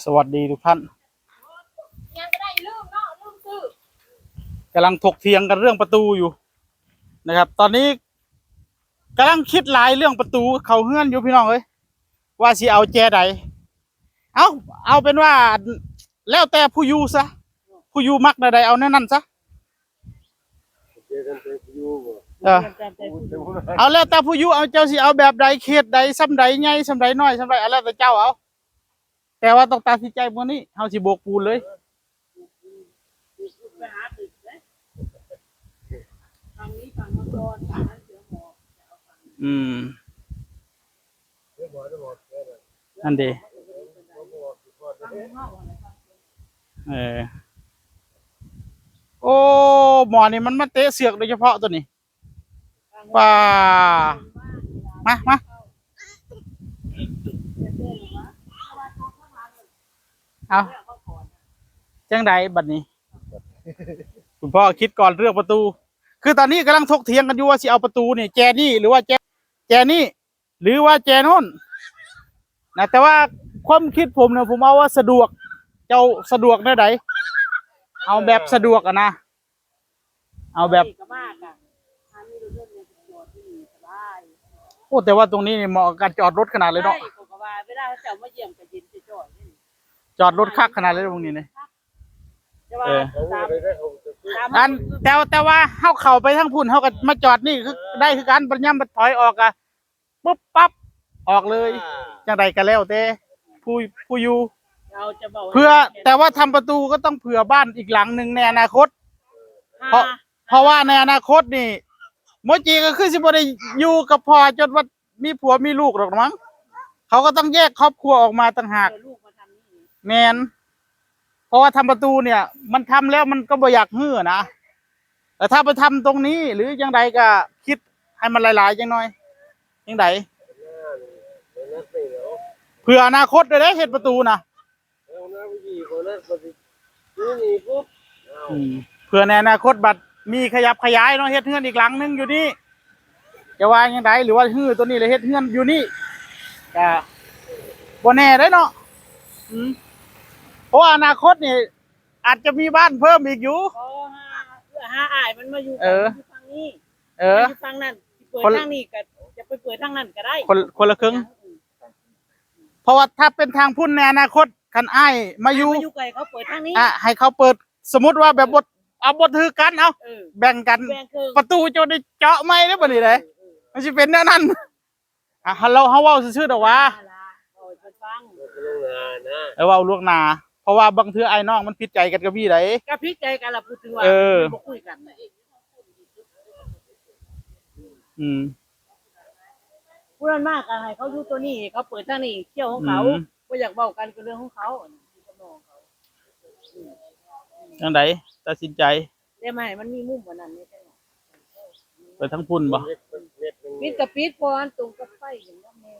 สวัสดีทุกท่านยังก็ได้ลืมเนาะลืมซื้อกำลังถกเถียงกันเรื่องประตูอยู่นะครับ ตอนนี้กำลังคิดหลายเรื่องประตูเขาเฮือนอยู่พี่น้องเอ้ยว่าสิเอาแจใดเอาเป็นว่าแล้วแต่ผู้อยู่ซะผู้อยู่มักใดเอาแน่นั่นซะเออเอาแล้วแต่ผู้อยู่เอาเจ้าสิเอาแบบใดเขตใดซ้ำใดใหญ่ซ้ำใดน้อยซ้ำใดเอาแล้วแต่เจ้าเอาแต่ว่าต้องตัดสินใจมื้อนี้เฮาสิโบกปูนเลยไปหาตึกเลยฝั่งนี้ฝั่งมังกรฝั่งนั้นเสือหมอบนั่นดีฝั่งนอกอะไรฝั่งโอ้หมอนี่มันมาเตะเสือกโดยเฉพาะตัวนี้ป่ามาเอาจังใดบัดนี้คุณพ่อคิดก่อนเรื่องประตูคือตอนนี้กำลังถกเถียงกันอยู่ว่าสิเอาประตูนี่แจนี่หรือว่าแจนี่หรือว่าแจนู่นนะแต่ว่าความคิดผมเนี่ยผมเอาว่าสะดวกเจ้าสะดวกได้ไหนเอาแบบสะดวกอะนะเอาแบบโอ้แต่ว่าตรงนี้เหมาะกับการจอดรถขนาดเลยเนาะเวลาเจ้ามาเยี่ยมก็ยินจอดรถคักขนาดเลยตรงนี้เนี่ยอันแต่ว่าเข้าไปทั้งพุ่นเขาก็มาจอดนี่คือได้คือการปัญญาบัดถอยออกอะปุ๊บปั๊บออกเลยจังใดกันแล้วแต่ผู้อยู่เพื่อแต่ว่าทำประตูก็ต้องเผื่อบ้านอีกหลังหนึ่งในอนาคตเพราะว่าในอนาคตนี่โมจิก็คือสิบ่ได้อยู่กับพ่อจนว่ามีผัวมีลูกหรอกมั้งเขาก็ต้องแยกครอบครัวออกมาต่างหากแมนเพราะว่าทำประตูเนี่ยมันทำแล้วมันก็บ่อยากฮื้อนะแต่ถ้าไปทำตรงนี้หรือยังไงก็คิดให้มันหลายๆจังหน่อยยังไงเผื่ออนาคตได้เห็นประตูนะเผื่อในอนาคตบัดมีขยับขยายเนาะเฮ็ดเฮือนอีกหลังนึงอยู่นี่จะว่ายังไงหรือว่าฮื้อตัวนี้เลยเฮ็ดเฮือนอยู่นี่ก็บ่แน่ได้เนาะเพราะอนาคตนี่อาจจะมีบ้านเพิ่มอีกอยู่อ้ายมันมาอยู่ฝั่งนี้ฝั่งนั้นเปิดทางนี้ก็จะไปเปิดทางนั้นก็ได้คนละครึ่งเพราะว่าถ้าเป็นทางพุ่นในอนาคตคันอ้ายมาอยู่ไกลเขาเปิดทางนี้ให้เขาเปิดสมมติว่าแบบบทถือกันเอาแบ่งกันประตูจะได้เจาะไม่ได้บ่นี่เลยมันจะเป็นแนวนั้นเราเว้าซื่อๆดอกว่าเว้าล่วงหน้าเพราะว่าบางเทื่อไอ้น้องมันผิดใจกันกับพี่ไดก็ผิดใจกันล่ะพูดถึงว่าบ่คุยกันผู้นั้นมากกันให้เขาอยู่ตัวนี้เขาเปิดทางนี้เที่ยวของเขาบ่อยากเว้ากันก็เรื่องของเขาจังไดตัดสินใจได้ไหมมันมีมุมกว่านั้นนี่ได้ไปทั้งพุ่นบ่ปิดกับปิดก่อนตรงกับไฟอย่างนั้นแม่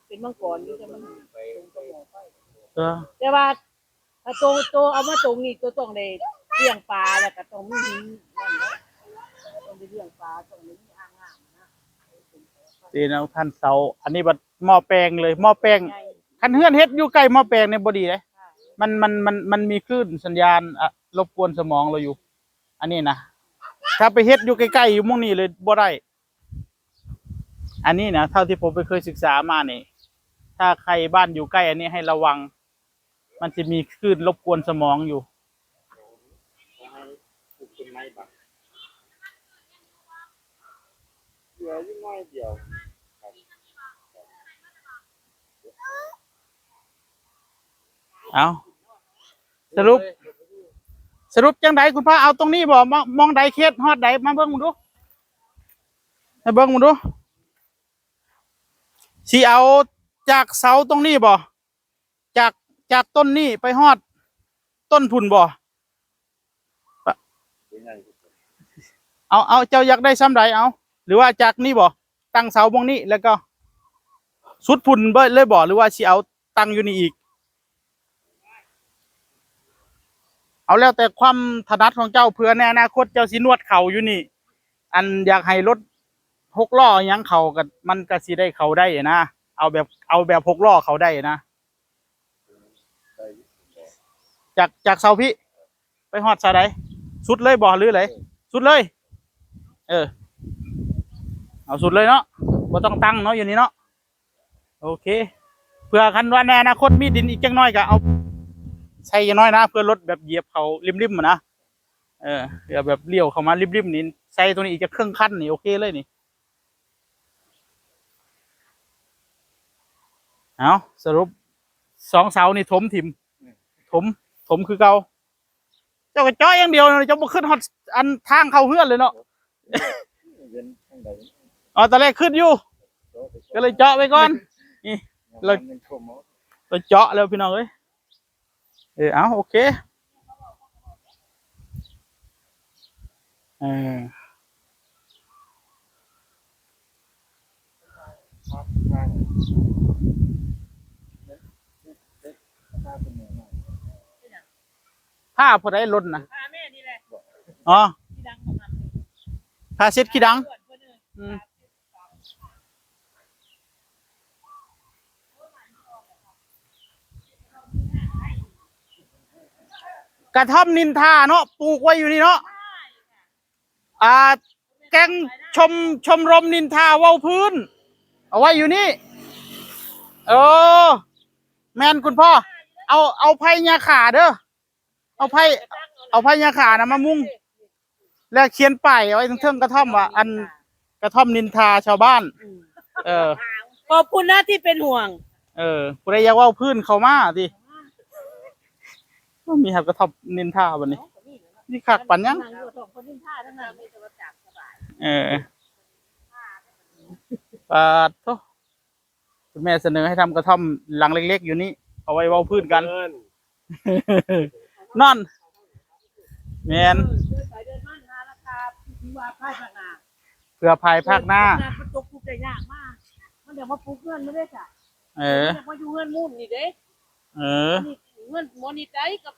เป็นมังกรอยู่แต่มันตรงกับหม้อไฟแต่ว่าถ้าโตเอามาตรงนี้ตัวต้องได้เลี้ยงปลาแล้วก็ต้องมีหินนั่นเนาะต้องได้เลี้ยงปลาต้องมีอ่างน้ำนะตีนะท่านเสาอันนี้บัดหม้อแปลงเลยหม้อแปลงคันเฮือนเฮ็ดอยู่ใกล้หม้อแปลงเนี่ยบ่ดีเลยมันมีคลื่นสัญญาณรบกวนสมองเราอยู่อันนี้นะถ้าไปเฮ็ดอยู่ใกล้ๆอยู่มุ่งนี้เลยบ่ได้อันนี้นะเท่าที่ผมไปเคยศึกษามานี่ถ้าใครบ้านอยู่ใกล้อันนี้ให้ระวังมันจะมีคลื่นรบกวนสมองอยู่เอาสรุปจังไดคุณพ่อเอาตรงนี้บ่มองใดเขตฮอดใดมาเบิ่งมึงดูให้เบิ่งมึงดูสิเอาจากเสาตรงนี้บ่จากต้นนี้ไปฮอดต้นพุ่นบ่เอาเจ้าอยากได้ซ้ำใดเอาหรือว่าจากนี้บ่ตั้งเสาบงนี้แล้วก็สุดพุ่นเบิดเลยบ่หรือว่าสิเอาตั้งอยู่นี่อีกเอาแล้วแต่ความถนัดของเจ้าเผื่อในอนาคตเจ้าสินวดเข่าอยู่นี่อันอยากให้รถ6 ล้อยังเข่ากับมันก็สิได้เข่าได้นะ เอาแบบ6ล้อเขาได้นะจากเสาพี่ไปฮอดเสาใดสุดเลยบ่หรือไรสุดเลยเออเอาสุดเลยเนาะบ่ต้องตั้งเนาะอยู่นี่เนาะโอเคเพื่อคันว่าในอนาคตมีดินอีกจังน้อยก็เอาใช่ยังน้อยนะเพื่อลดแบบเหยียบเขาริมๆนะเดี๋ยวแบบเลี้ยวเข้ามาริมๆนี่ใส่ตัวนี้อีกจะเครื่องคันนี่โอเคเลยนี่เอาสรุป2เสานี่ถมถิ่มถมคือเก่าเจ้าก็เจาะอย่างเดียวเจ้าบ่ขึ้นฮอดอันทางเข้าเฮือนเลยเนาะอ๋อตอนแรกขึ้นอยู่ก็เลยเจาะไปก่อนนี่เราเจาะแล้วพี่น้องเอ้ยเอาโอเคผ้าพอได้ล้นนะ พาแม่นี่แหละ อ๋อ ที่ดังของมัน ผ้าเช็ดขี้ดังกระท่อมนินทาเนาะปลูกไว้อยู่นี่เนาะแกงชมรมนินทาเว้าพื้นเอาไว้อยู่นี่แมนคุณพ่อเอาไผ่ยาขาเด้อเอาไผ่ยาขานะมามุงแล้วเขียนป้ายเอาไว้ทั้งเทิงกระท่อมว่าอันกระท่อมนินทาชาวบ้านขอบคุณนะที่เป็นห่วงผู้ใดอยากเว้าพื้นเข้ามาสิมีครับกระท่อมนินทาบัดนี้นี่คักปันยังปาดโธ่คุณแม่เสนอให้ทำกระท่อมหลังเล็กๆอยู่นี่เอาไว้เว้าพื้นกันนอนแมนเพื่อภายภาคหน้ามันตกปลูกได้ยากมากมันเดี๋ยวมาปลูกเงินไม่ได้จ้ะมาอยู่เงินมุ่นนี่เด้เงินมอนิได้กับ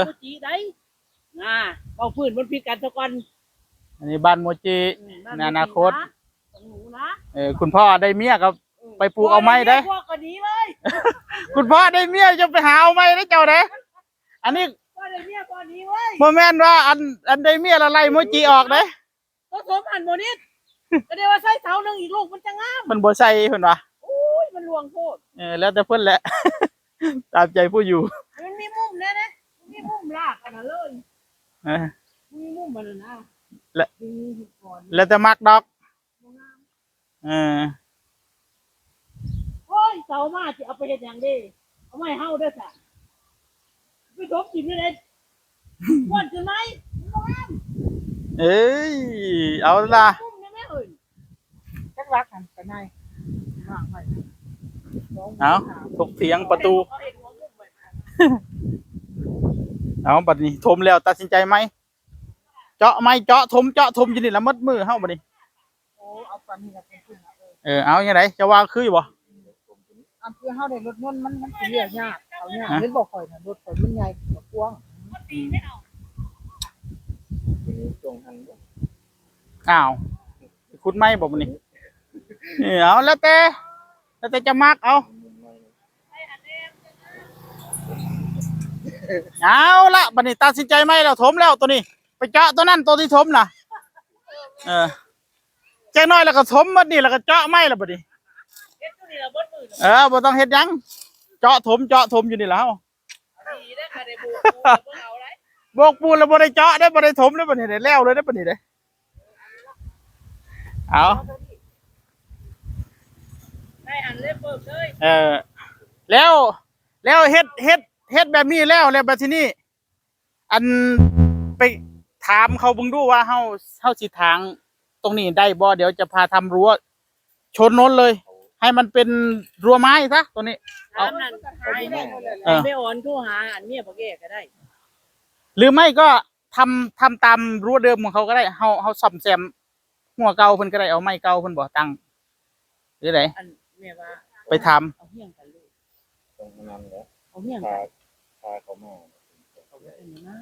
โมจิได้เบาพื้นมันพิการตะกอนอันนี้บ้านโมจิในอนาคตคุณพ่อได้เมียกับไปปลูกเอาไม้ได้พ่อก็ดีเลย คุณพ่อได้เมียจะไปหาเอาไม้ได้เจ้าเด้อันนี้พ่อได้เมียพ่อดีเว้ยโมแม่นว่าอันได้เมียละไล่โมจิออกเด้ก็สมอันโมนิดก็เดี๋ยวว่าใส่เสาหนึ่งอีกลูกมันจะงามมันบ่ใส่เพิ่นว่าโอ้ยมันลวงโคตรแล้วแต่เพิ่นแหละตามใจผู้อยู่มันมีมุมแน่นะมีมุมลากอันนั้นเลยมีมุมมันนะแล้วแต่มักดอกโอ้ยเสามาจะเอาไปเฮ็ดหยังดีเอาไม้เฮาเด้อจ้ะไปดบกินได้เลยม่วนจังไหมเอ้ยเอาล่ะจักรักกันกันได้เอาถกเถียงประตูเอาบัดนี้ถมแล้วตัดสินใจไหมเจาะไหมเจาะถมอยู่นี่ละมัดมือเฮาบัดนี้เอาปานนี้ละเอาอย่างไรจะว่าคือบ่อันเพื่อเฮาได้รถมันเรียกยากเอาเนี่ยเห็นบ่ค่อยน่ะรถข่อยมันใหญ่กว้างอ้าวคุณไม่บอกนี่เอาแล้วแต่จะมักเอาละบัดนี้ตัดสินใจไหมเราถมแล้วตัวนี้ไปเจาะตัวนั้นตัวที่ถมน่ะแจ้งน้อยแล้วก็ถมมัดนี่แล้วก็เจาะไหมแล้วบัดนี้บ่ต้องเฮ็ดยังเจาะถมอยู่นี่แล้วโบกปูนแล้วบ่ได้เจาะได้บ่ได้ถมได้บัดนี้ได้แล้วเลยได้บัดนี้ได้เอาได้อันเล็บเบิกเลยแล้วเฮ็ดแบบนี้แล้วแบบที่นี่อันไปถามเขาเบิ่งดูว่าเฮาสิทางตรงนี้ได้บ่เดี๋ยวจะพาทำรั้วชนโน้นเลยให้มันเป็นรั้วไม้ซะตัวนี้เอานั่นไม่อ่อนโทรหาอันเมียบ่แก้ก็ได้หรือไม่ก็ทำตามรั้วเดิมของเขาก็ได้เฮาซ่อมแซมหัวเก่าเพิ่นก็ได้เอาไม้เก่าเพิ่นบ่ตั้งหรือไดอันแม่ว่าไปทำเอาเฮียงกันเลยตรงนั้นแหละเอาเฮียงพาเขามาเอาไปนะ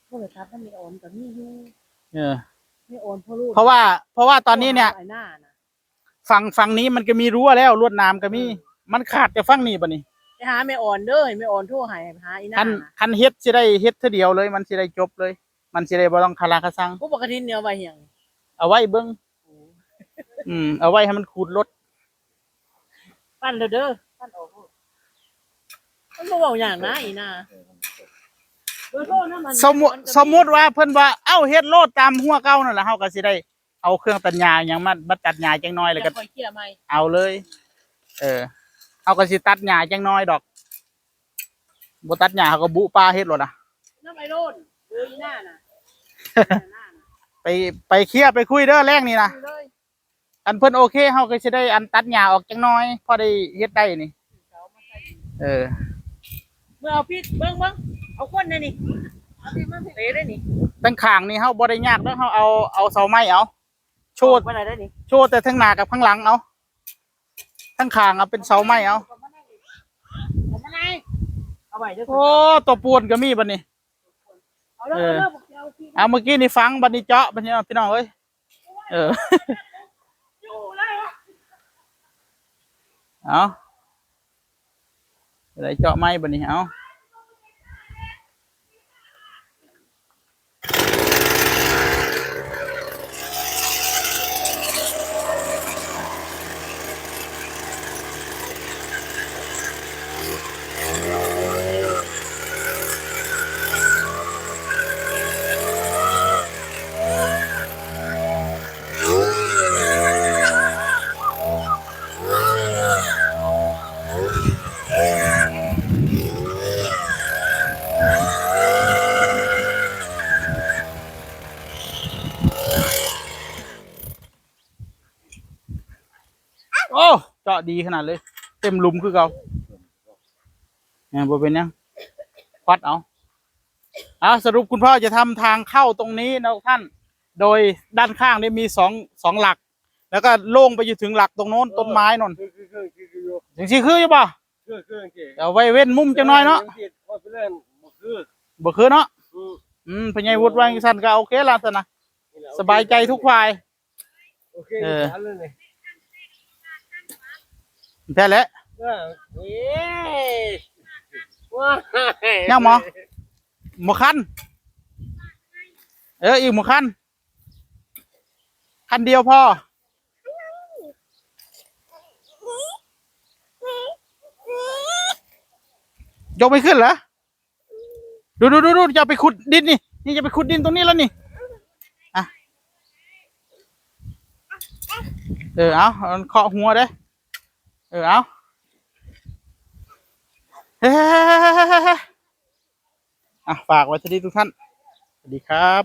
บ่ได้ทับมันไม่อ่อนก็มีอยู่ไม่อ่อนพอรู้เพราะว่าตอนนี้เนี่ย ฝั่งนี้มันก็มีรั้วแล้วลวดหนามก็มี มันขาดแต่ฝั่งนี้บัดนี้ ไปหาแม่อ่อนเด้อให้แม่อ่อนโทรให้หาอีน่า คันเฮ็ดสิได้เฮ็ดเทื่อเดียวเลย มันสิได้จบเลย มันสิได้บ่ต้องคาราคาซัง กูปกติเนี่ยไว้เหียง เอาไว้เบิ่งเอาไว้ให้มันขูดรถ ปั้นเด้อปั้นออกมันบ่เว้าหยังนะอีน่าเบอร์โทรนะมัน สมมุติว่าเพิ่นว่าเอ้าเฮ็ดโลดตามหัวเก่านั่นแหละเฮาก็สิได้เอาเครื่องตัดหญ้าหยังมาตัดหญ้าจังน้อยแล้วก็ จะค่อยเคลียร์ใหม่ เอาเลย เฮาก็สิตัดหญ้าจังน้อยดอกบ่ตัดหญ้าเฮาก็บุปลาเฮ็ดโลดน่ะ น้ำไอโรนเบอร์อีน่าน่ะ ไปเคลียร์ไปคุยเด้อแรกนี่นะ เลย อันเพิ่นโอเคเฮาก็สิได้อันตัดหญ้าออกจังน้อยพอได้เฮ็ดได้นี่ เมื่อเอาพริกเบิ่งเอาก้นนี่นี่เอาพริกมาเตะได้นี่ ตั้งข้างนี่เฮาบ่ได้ยากเด้อเฮาเอาเสาไม้เอาโชด ไปไหนได้นี่ โชว์แต่ทั้งหน้ากับข้างหลังเอาทั้งข้างเอาเป็นเสาไม้เอา เอามาไหนเอาไว้เด้อ โอ้ตัวปูนก็มีบัดนี้ เอาแล้วเอาพริก เอาเมื่อกี้นี่ฟังบัดนี้เจาะบัดนี้พี่น้องเอ้ยอยู่เลย เอาอะไรเจาะไม้บัดนี้เอาโอ้เจาะดีขนาดเลยเต็มหลุมคือเก่าเนี่ยบ่เป็นยังควัดเอาสรุปคุณพ่อจะทำทางเข้าตรงนี้นะท่านโดยด้านข้างได้มีสองหลัก แล้วก็โล่งไปอยู่ถึงหลักตรงโน้นต้นไม้นนอย่างที่คืออยู่ป่ะเอาไว้เว้นมุมจังน้อยเนาะบ่คือเนาะพญายวุฒิว่าอย่างสั้นก็โอเคละสินะสบายใจทุกฝ่ายแค่แหละยังหมอคันอีกหมอคันเดียวพอยกไม่ขึ้นเหรอดูจะไปขุดดินนี่จะไปขุดดินตรงนี้แล้วนี่เอาเคาะหัวเด้เอาฝากไว้ที่นี่ทุกท่านสวัสดีครับ